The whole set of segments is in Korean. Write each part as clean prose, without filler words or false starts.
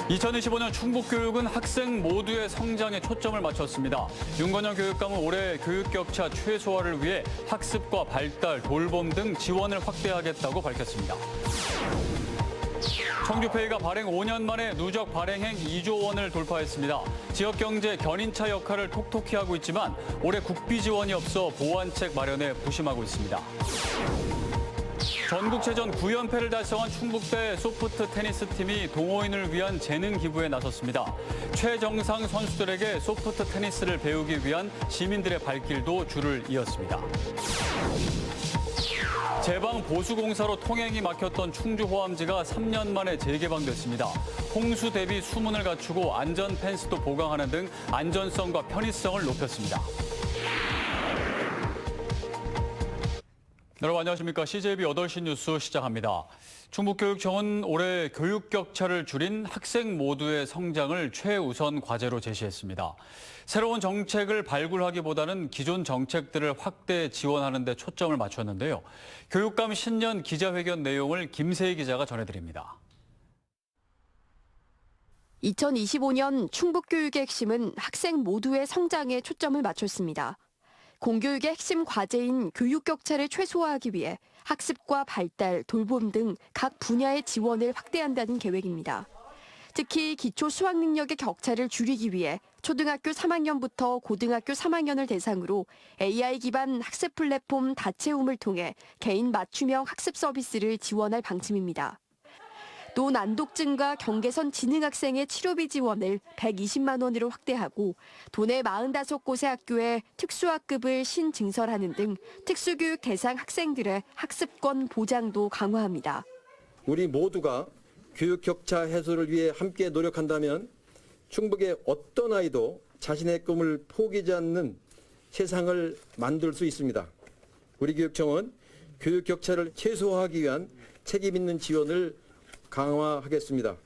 2025년 충북교육은 학생 모두의 성장에 초점을 맞췄습니다. 윤건영 교육감은 올해 교육격차 최소화를 위해 학습과 발달, 돌봄 등 지원을 확대하겠다고 밝혔습니다. 청주페이가 발행 5년 만에 누적 발행액 2조 원을 돌파했습니다. 지역경제 견인차 역할을 톡톡히 하고 있지만 올해 국비 지원이 없어 보완책 마련에 부심하고 있습니다. 전국체전 9연패를 달성한 충북대 소프트 테니스 팀이 동호인을 위한 재능 기부에 나섰습니다. 최정상 선수들에게 소프트 테니스를 배우기 위한 시민들의 발길도 줄을 이었습니다. 제방 보수공사로 통행이 막혔던 충주 호암지가 3년 만에 재개방됐습니다. 홍수 대비 수문을 갖추고 안전 펜스도 보강하는 등 안전성과 편의성을 높였습니다. 여러분 안녕하십니까. CJB 8시 뉴스 시작합니다. 충북교육청은 올해 교육 격차를 줄인 학생 모두의 성장을 최우선 과제로 제시했습니다. 새로운 정책을 발굴하기보다는 기존 정책들을 확대 지원하는 데 초점을 맞췄는데요. 교육감 신년 기자회견 내용을 김세희 기자가 전해드립니다. 2025년 충북교육의 핵심은 학생 모두의 성장에 초점을 맞췄습니다. 공교육의 핵심 과제인 교육 격차를 최소화하기 위해 학습과 발달, 돌봄 등 각 분야의 지원을 확대한다는 계획입니다. 특히 기초 수학 능력의 격차를 줄이기 위해 초등학교 3학년부터 고등학교 3학년을 대상으로 AI 기반 학습 플랫폼 다채움을 통해 개인 맞춤형 학습 서비스를 지원할 방침입니다. 또 난독증과 경계선 지능 학생의 치료비 지원을 120만 원으로 확대하고 도내 45곳의 학교에 특수학급을 신증설하는 등 특수교육 대상 학생들의 학습권 보장도 강화합니다. 우리 모두가 교육 격차 해소를 위해 함께 노력한다면 충북의 어떤 아이도 자신의 꿈을 포기하지 않는 세상을 만들 수 있습니다. 우리 교육청은 교육 격차를 최소화하기 위한 책임 있는 지원을 강화하겠습니다.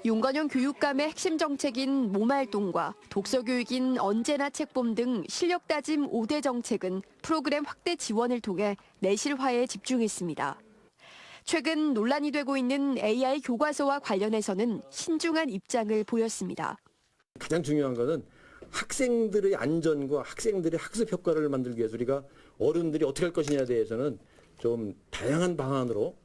윤건영 교육감의 핵심 정책인 몸활동과 독서교육인 언제나 책봄 등 실력 다짐 5대 정책은 프로그램 확대 지원을 통해 내실화에 집중했습니다. 최근 논란이 되고 있는 AI 교과서와 관련해서는 신중한 입장을 보였습니다. 가장 중요한 것은 학생들의 안전과 학생들의 학습 효과를 만들기 위해서 우리가 어른들이 어떻게 할 것이냐에 대해서는 좀 다양한 방안으로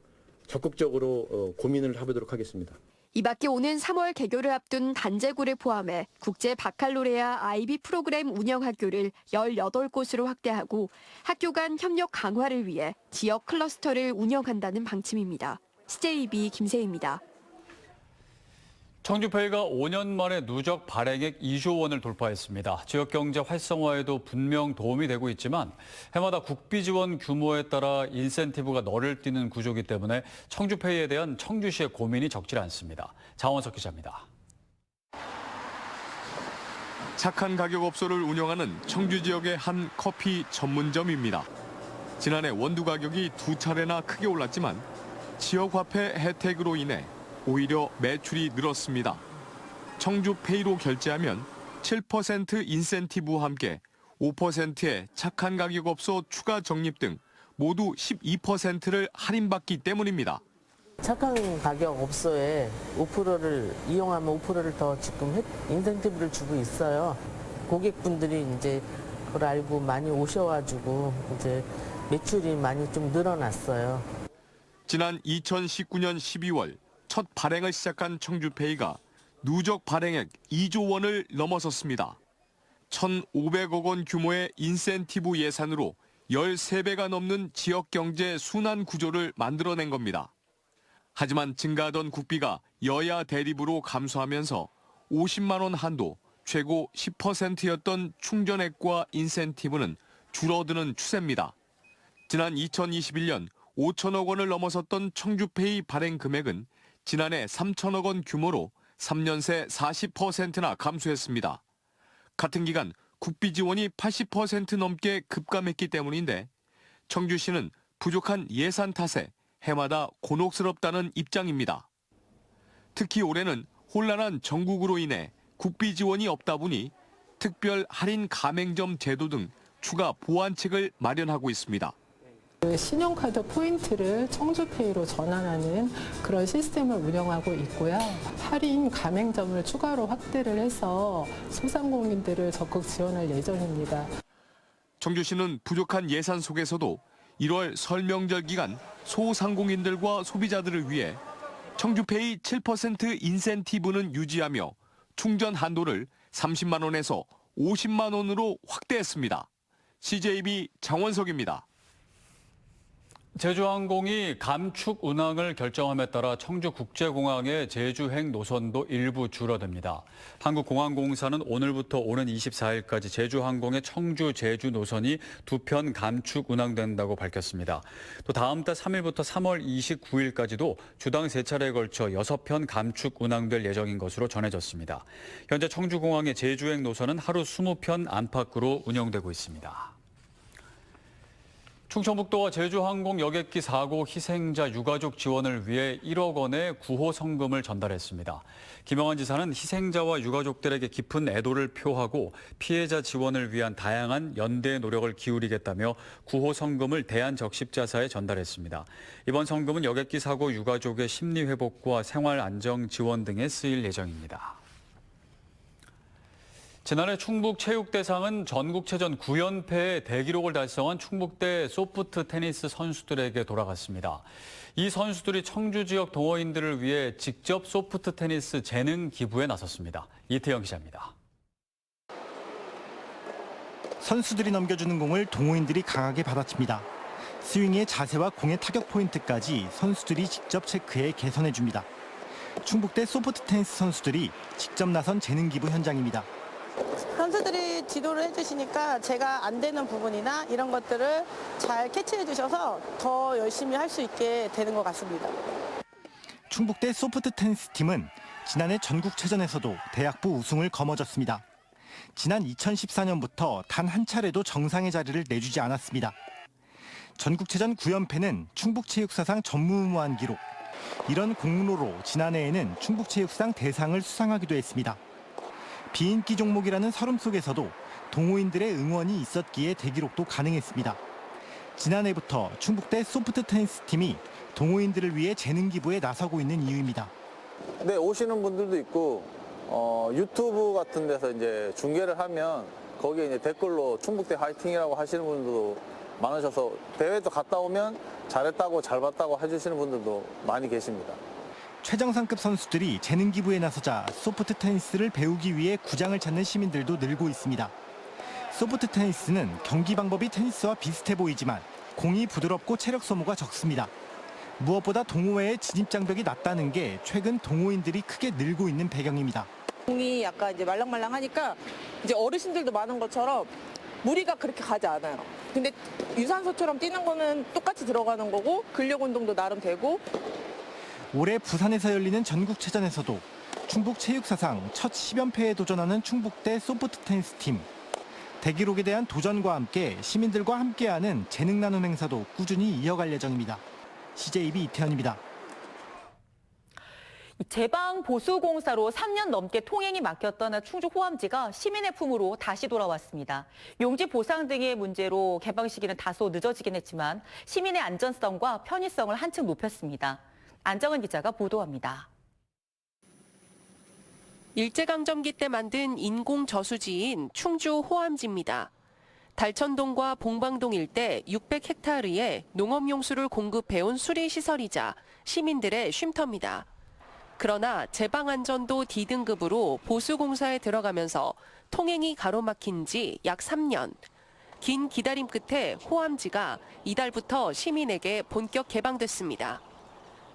적극적으로 고민을 해보도록 하겠습니다. 이 밖에 오는 3월 개교를 앞둔 단제고를 포함해 국제 바칼로레아 IB 프로그램 운영 학교를 18곳으로 확대하고 학교 간 협력 강화를 위해 지역 클러스터를 운영한다는 방침입니다. CJB 김세희입니다. 청주페이가 5년 만에 누적 발행액 2조 원을 돌파했습니다. 지역경제 활성화에도 분명 도움이 되고 있지만 해마다 국비 지원 규모에 따라 인센티브가 너를 띄는 구조이기 때문에 청주페이에 대한 청주시의 고민이 적지 않습니다. 장원석 기자입니다. 착한 가격 업소를 운영하는 청주 지역의 한 커피 전문점입니다. 지난해 원두 가격이 2차례나 크게 올랐지만 지역화폐 혜택으로 인해 오히려 매출이 늘었습니다. 청주페이로 결제하면 7% 인센티브와 함께 5%의 착한 가격 업소 추가 적립 등 모두 12%를 할인받기 때문입니다. 착한 가격 업소에 5%를 이용하면 5%를 더 지금 인센티브를 주고 있어요. 고객분들이 이제 그걸 알고 많이 오셔가지고 이제 매출이 많이 좀 늘어났어요. 지난 2019년 12월 첫 발행을 시작한 청주페이가 누적 발행액 2조 원을 넘어섰습니다. 1,500억 원 규모의 인센티브 예산으로 13배가 넘는 지역경제 순환 구조를 만들어낸 겁니다. 하지만 증가하던 국비가 여야 대립으로 감소하면서 50만 원 한도, 최고 10%였던 충전액과 인센티브는 줄어드는 추세입니다. 지난 2021년 5천억 원을 넘어섰던 청주페이 발행 금액은 지난해 3천억 원 규모로 3년 새 40%나 감소했습니다. 같은 기간 국비 지원이 80% 넘게 급감했기 때문인데 청주시는 부족한 예산 탓에 해마다 곤혹스럽다는 입장입니다. 특히 올해는 혼란한 전국으로 인해 국비 지원이 없다 보니 특별 할인 가맹점 제도 등 추가 보완책을 마련하고 있습니다. 그 신용카드 포인트를 청주페이로 전환하는 그런 시스템을 운영하고 있고요. 할인 가맹점을 추가로 확대를 해서 소상공인들을 적극 지원할 예정입니다. 청주시는 부족한 예산 속에서도 1월 설 명절 기간 소상공인들과 소비자들을 위해 청주페이 7% 인센티브는 유지하며 충전 한도를 30만 원에서 50만 원으로 확대했습니다. CJB 장원석입니다. 제주항공이 감축 운항을 결정함에 따라 청주국제공항의 제주행 노선도 일부 줄어듭니다. 한국공항공사는 오늘부터 오는 24일까지 제주항공의 청주 제주 노선이 2편 감축 운항된다고 밝혔습니다. 또 다음 달 3일부터 3월 29일까지도 주당 3차례에 걸쳐 6편 감축 운항될 예정인 것으로 전해졌습니다. 현재 청주공항의 제주행 노선은 하루 20편 안팎으로 운영되고 있습니다. 충청북도와 제주항공 여객기 사고 희생자 유가족 지원을 위해 1억 원의 구호 성금을 전달했습니다. 김영환 지사는 희생자와 유가족들에게 깊은 애도를 표하고 피해자 지원을 위한 다양한 연대의 노력을 기울이겠다며 구호 성금을 대한적십자사에 전달했습니다. 이번 성금은 여객기 사고 유가족의 심리 회복과 생활 안정 지원 등에 쓰일 예정입니다. 지난해 충북체육대상은 전국체전 9연패의 대기록을 달성한 충북대 소프트 테니스 선수들에게 돌아갔습니다. 이 선수들이 청주 지역 동호인들을 위해 직접 소프트 테니스 재능 기부에 나섰습니다. 이태영 기자입니다. 선수들이 넘겨주는 공을 동호인들이 강하게 받아칩니다. 스윙의 자세와 공의 타격 포인트까지 선수들이 직접 체크해 개선해줍니다. 충북대 소프트 테니스 선수들이 직접 나선 재능 기부 현장입니다. 선수들이 지도를 해주시니까 제가 안 되는 부분이나 이런 것들을 잘 캐치해 주셔서 더 열심히 할 수 있게 되는 것 같습니다. 충북대 소프트 테니스 팀은 지난해 전국체전에서도 대학부 우승을 거머쥐었습니다. 지난 2014년부터 단 한 차례도 정상의 자리를 내주지 않았습니다. 전국체전 9연패는 충북체육사상 전무후무한 기록. 이런 공로로 지난해에는 충북체육상 대상을 수상하기도 했습니다. 비인기 종목이라는 서름 속에서도 동호인들의 응원이 있었기에 대기록도 가능했습니다. 지난해부터 충북대 소프트 테니스 팀이 동호인들을 위해 재능 기부에 나서고 있는 이유입니다. 네, 오시는 분들도 있고 유튜브 같은 데서 이제 중계를 하면 거기에 이제 댓글로 충북대 화이팅이라고 하시는 분들도 많으셔서 대회도 갔다 오면 잘했다고 잘 봤다고 해주시는 분들도 많이 계십니다. 최정상급 선수들이 재능 기부에 나서자 소프트 테니스를 배우기 위해 구장을 찾는 시민들도 늘고 있습니다. 소프트 테니스는 경기 방법이 테니스와 비슷해 보이지만 공이 부드럽고 체력 소모가 적습니다. 무엇보다 동호회의 진입 장벽이 낮다는 게 최근 동호인들이 크게 늘고 있는 배경입니다. 공이 약간 이제 말랑말랑하니까 이제 어르신들도 많은 것처럼 무리가 그렇게 가지 않아요. 근데 유산소처럼 뛰는 거는 똑같이 들어가는 거고 근력 운동도 나름 되고. 올해 부산에서 열리는 전국체전에서도 충북체육사상 첫 10연패에 도전하는 충북대 소프트 테니스 팀. 대기록에 대한 도전과 함께 시민들과 함께하는 재능 나눔 행사도 꾸준히 이어갈 예정입니다. CJB 이태현입니다. 제방 보수공사로 3년 넘게 통행이 막혔던 충주 호암지가 시민의 품으로 다시 돌아왔습니다. 용지 보상 등의 문제로 개방 시기는 다소 늦어지긴 했지만 시민의 안전성과 편의성을 한층 높였습니다. 안정은 기자가 보도합니다. 일제강점기 때 만든 인공 저수지인 충주 호암지입니다. 달천동과 봉방동 일대 600헥타르에 농업용수를 공급해온 수리시설이자 시민들의 쉼터입니다. 그러나 제방안전도 D등급으로 보수공사에 들어가면서 통행이 가로막힌 지 약 3년. 긴 기다림 끝에 호암지가 이달부터 시민에게 본격 개방됐습니다.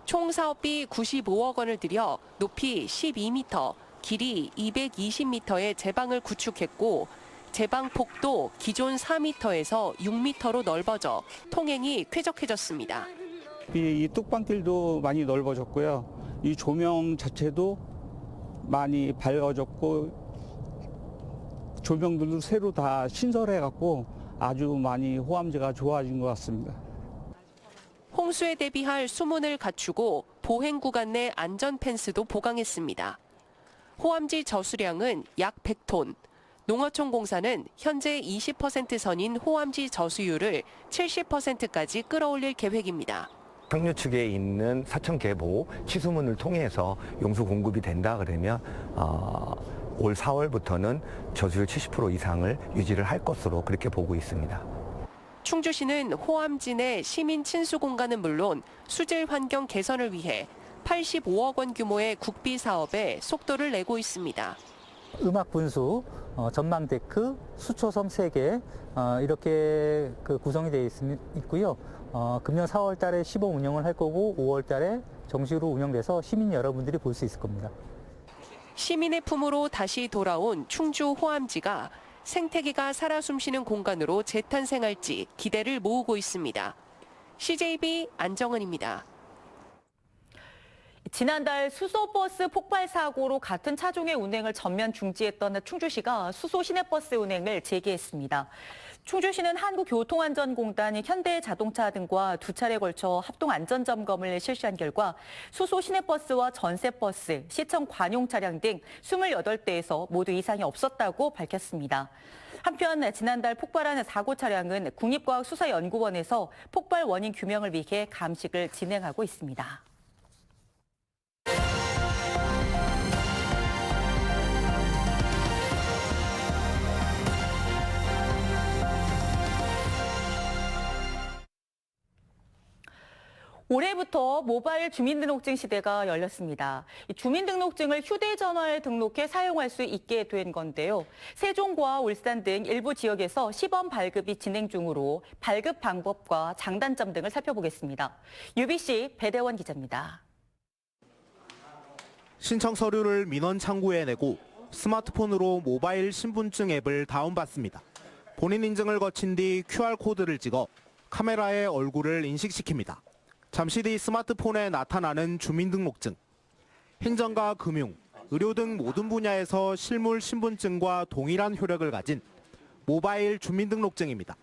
총 사업비 95억 원을 들여 높이 12m, 길이 220m의 제방을 구축했고 제방 폭도 기존 4m에서 6m로 넓어져 통행이 쾌적해졌습니다. 이 뚝방길도 많이 넓어졌고요. 이 조명 자체도 많이 밝아졌고 조명들도 새로 다 신설해갖고 아주 많이 호암지가 좋아진 것 같습니다. 홍수에 대비할 수문을 갖추고 보행 구간 내 안전 펜스도 보강했습니다. 호암지 저수량은 약 100톤, 농어촌공사는 현재 20% 선인 호암지 저수율을 70%까지 끌어올릴 계획입니다. 상류 측에 있는 사천 계보 취수문을 통해서 용수 공급이 된다 그러면 올 4월부터는 저수율 70% 이상을 유지를 할 것으로 그렇게 보고 있습니다. 충주시는 호암지 내 시민 친수 공간은 물론 수질 환경 개선을 위해 85억 원 규모의 국비 사업에 속도를 내고 있습니다. 음악 분수, 전망 데크, 수초섬 3개 이렇게 구성이 되어 있고요. 금년 4월 달에 시범 운영을 할 거고 5월 달에 정식으로 운영돼서 시민 여러분들이 볼 수 있을 겁니다. 시민의 품으로 다시 돌아온 충주 호암지가 생태계가 살아 숨쉬는 공간으로 재탄생할지 기대를 모으고 있습니다. CJB 안정은입니다. 지난달 수소버스 폭발 사고로 같은 차종의 운행을 전면 중지했던 충주시가 수소 시내버스 운행을 재개했습니다. 충주시는 한국교통안전공단, 현대자동차 등과 2차례 걸쳐 합동 안전점검을 실시한 결과 수소 시내버스와 전세버스, 시청 관용 차량 등 28대에서 모두 이상이 없었다고 밝혔습니다. 한편 지난달 폭발한 사고 차량은 국립과학수사연구원에서 폭발 원인 규명을 위해 감식을 진행하고 있습니다. 올해부터 모바일 주민등록증 시대가 열렸습니다. 주민등록증을 휴대전화에 등록해 사용할 수 있게 된 건데요. 세종과 울산 등 일부 지역에서 시범 발급이 진행 중으로 발급 방법과 장단점 등을 살펴보겠습니다. UBC 배대원 기자입니다. 신청 서류를 민원 창구에 내고 스마트폰으로 모바일 신분증 앱을 다운받습니다. 본인 인증을 거친 뒤 QR코드를 찍어 카메라에 얼굴을 인식시킵니다. 잠시 뒤 스마트폰에 나타나는 주민등록증. 행정과 금융, 의료 등 모든 분야에서 실물 신분증과 동일한 효력을 가진 모바일 주민등록증입니다.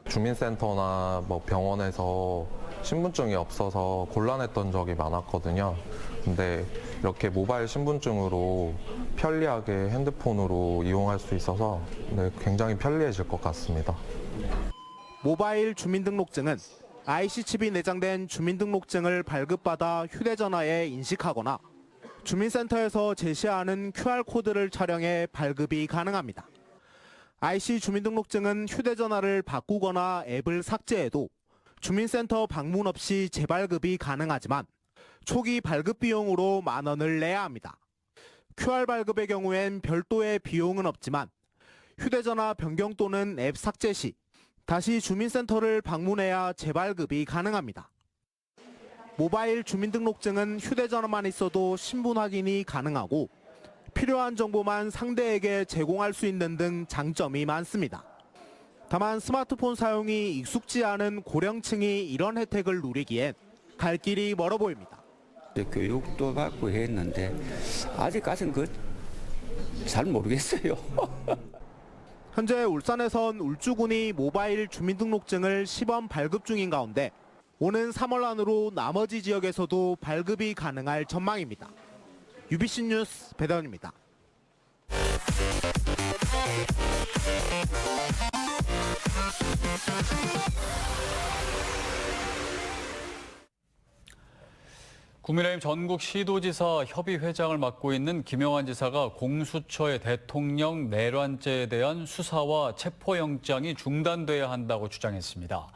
주민센터나 병원에서 신분증이 없어서 곤란했던 적이 많았거든요. 근데 이렇게 모바일 신분증으로 편리하게 핸드폰으로 이용할 수 있어서 굉장히 편리해질 것 같습니다. 모바일 주민등록증은 IC칩이 내장된 주민등록증을 발급받아 휴대전화에 인식하거나 주민센터에서 제시하는 QR코드를 촬영해 발급이 가능합니다. IC 주민등록증은 휴대전화를 바꾸거나 앱을 삭제해도 주민센터 방문 없이 재발급이 가능하지만 초기 발급 비용으로 10,000원을 내야 합니다. QR 발급의 경우엔 별도의 비용은 없지만 휴대전화 변경 또는 앱 삭제 시 다시 주민센터를 방문해야 재발급이 가능합니다. 모바일 주민등록증은 휴대전화만 있어도 신분 확인이 가능하고 필요한 정보만 상대에게 제공할 수 있는 등 장점이 많습니다. 다만 스마트폰 사용이 익숙지 않은 고령층이 이런 혜택을 누리기엔 갈 길이 멀어 보입니다. 교육도 받고 했는데 아직까지는 잘 모르겠어요. 현재 울산에선 울주군이 모바일 주민등록증을 시범 발급 중인 가운데 오는 3월 안으로 나머지 지역에서도 발급이 가능할 전망입니다. UBC 뉴스 배대원입니다. 국민의힘 전국시도지사 협의회장을 맡고 있는 김영환 지사가 공수처의 대통령 내란죄에 대한 수사와 체포영장이 중단돼야 한다고 주장했습니다.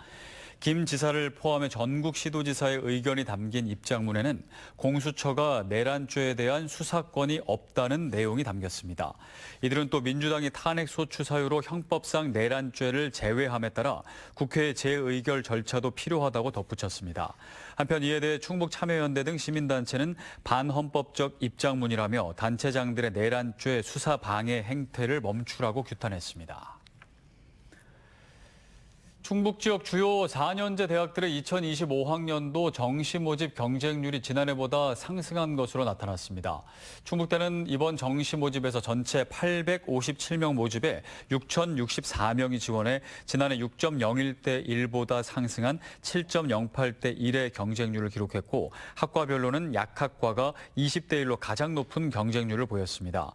김 지사를 포함해 전국 시도지사의 의견이 담긴 입장문에는 공수처가 내란죄에 대한 수사권이 없다는 내용이 담겼습니다. 이들은 또 민주당이 탄핵소추 사유로 형법상 내란죄를 제외함에 따라 국회의 재의결 절차도 필요하다고 덧붙였습니다. 한편 이에 대해 충북참여연대 등 시민단체는 반헌법적 입장문이라며 단체장들의 내란죄 수사 방해 행태를 멈추라고 규탄했습니다. 충북 지역 주요 4년제 대학들의 2025학년도 정시 모집 경쟁률이 지난해보다 상승한 것으로 나타났습니다. 충북대는 이번 정시 모집에서 전체 857명 모집에 6,064명이 지원해 지난해 6.01대 1보다 상승한 7.08대 1의 경쟁률을 기록했고 학과별로는 약학과가 20대 1로 가장 높은 경쟁률을 보였습니다.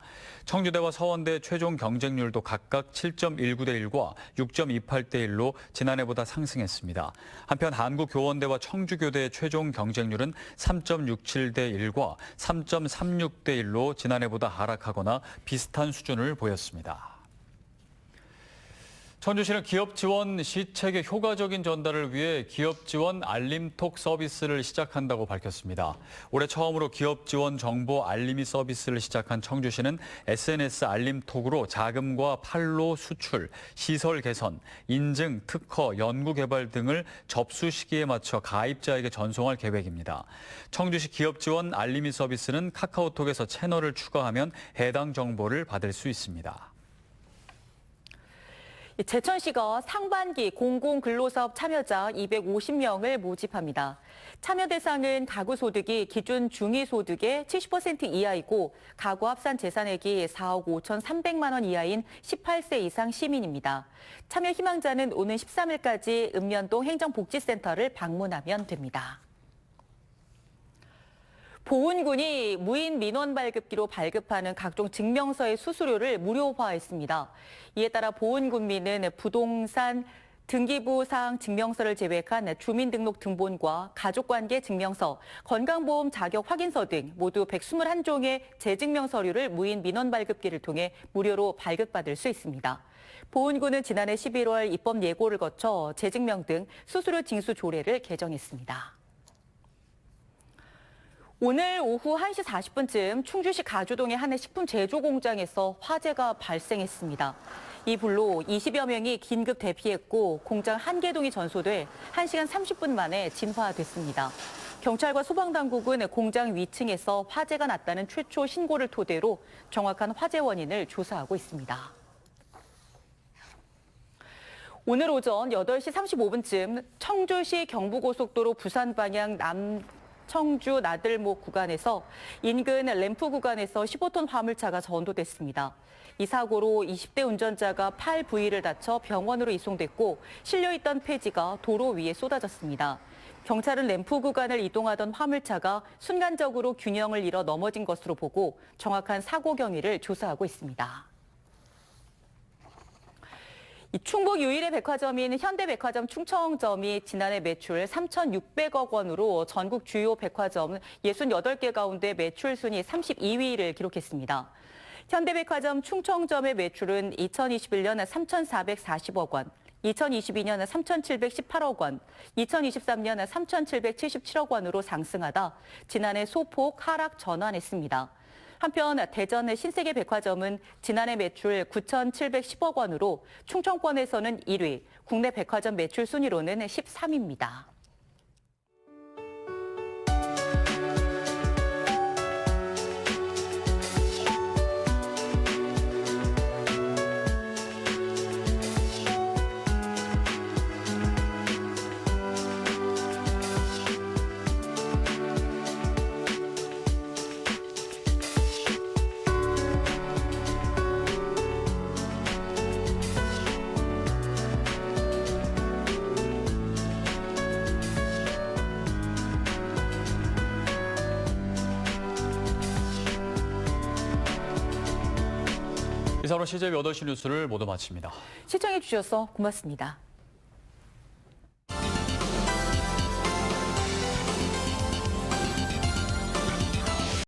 청주대와 서원대 최종 경쟁률도 각각 7.19대 1과 6.28대 1로 지난해보다 상승했습니다. 한편 한국교원대와 청주교대의 최종 경쟁률은 3.67대 1과 3.36대 1로 지난해보다 하락하거나 비슷한 수준을 보였습니다. 청주시는 기업 지원 시책의 효과적인 전달을 위해 기업 지원 알림톡 서비스를 시작한다고 밝혔습니다. 올해 처음으로 기업 지원 정보 알림이 서비스를 시작한 청주시는 SNS 알림톡으로 자금과 판로 수출, 시설 개선, 인증, 특허, 연구 개발 등을 접수 시기에 맞춰 가입자에게 전송할 계획입니다. 청주시 기업 지원 알림이 서비스는 카카오톡에서 채널을 추가하면 해당 정보를 받을 수 있습니다. 제천시가 상반기 공공근로사업 참여자 250명을 모집합니다. 참여 대상은 가구 소득이 기준 중위소득의 70% 이하이고 가구 합산 재산액이 4억 5,300만 원 이하인 18세 이상 시민입니다. 참여 희망자는 오는 13일까지 읍면동 행정복지센터를 방문하면 됩니다. 보훈군이 무인 민원 발급기로 발급하는 각종 증명서의 수수료를 무료화했습니다. 이에 따라 보훈군민은 부동산 등기부 사항 증명서를 제외한 주민등록 등본과 가족관계 증명서, 건강보험 자격 확인서 등 모두 121종의 재증명 서류를 무인 민원 발급기를 통해 무료로 발급받을 수 있습니다. 보훈군은 지난해 11월 입법 예고를 거쳐 재증명 등 수수료 징수 조례를 개정했습니다. 오늘 오후 1시 40분쯤 충주시 가주동의 한 식품 제조 공장에서 화재가 발생했습니다. 이 불로 20여 명이 긴급 대피했고 공장 한 개동이 전소돼 1시간 30분 만에 진화됐습니다. 경찰과 소방당국은 공장 위층에서 화재가 났다는 최초 신고를 토대로 정확한 화재 원인을 조사하고 있습니다. 오늘 오전 8시 35분쯤 청주시 경부고속도로 부산 방향 청주 나들목 구간에서 인근 램프 구간에서 15톤 화물차가 전도됐습니다. 이 사고로 20대 운전자가 팔 부위를 다쳐 병원으로 이송됐고 실려있던 폐지가 도로 위에 쏟아졌습니다. 경찰은 램프 구간을 이동하던 화물차가 순간적으로 균형을 잃어 넘어진 것으로 보고 정확한 사고 경위를 조사하고 있습니다. 충북 유일의 백화점인 현대백화점 충청점이 지난해 매출 3,600억 원으로 전국 주요 백화점 68개 가운데 매출 순위 32위를 기록했습니다. 현대백화점 충청점의 매출은 2021년 3,440억 원, 2022년 3,718억 원, 2023년 3,777억 원으로 상승하다 지난해 소폭 하락 전환했습니다. 한편 대전 신세계 백화점은 지난해 매출 9,710억 원으로 충청권에서는 1위, 국내 백화점 매출 순위로는 13위입니다. 이상으로 CJB 8시 뉴스를 모두 마칩니다. 시청해 주셔서 고맙습니다.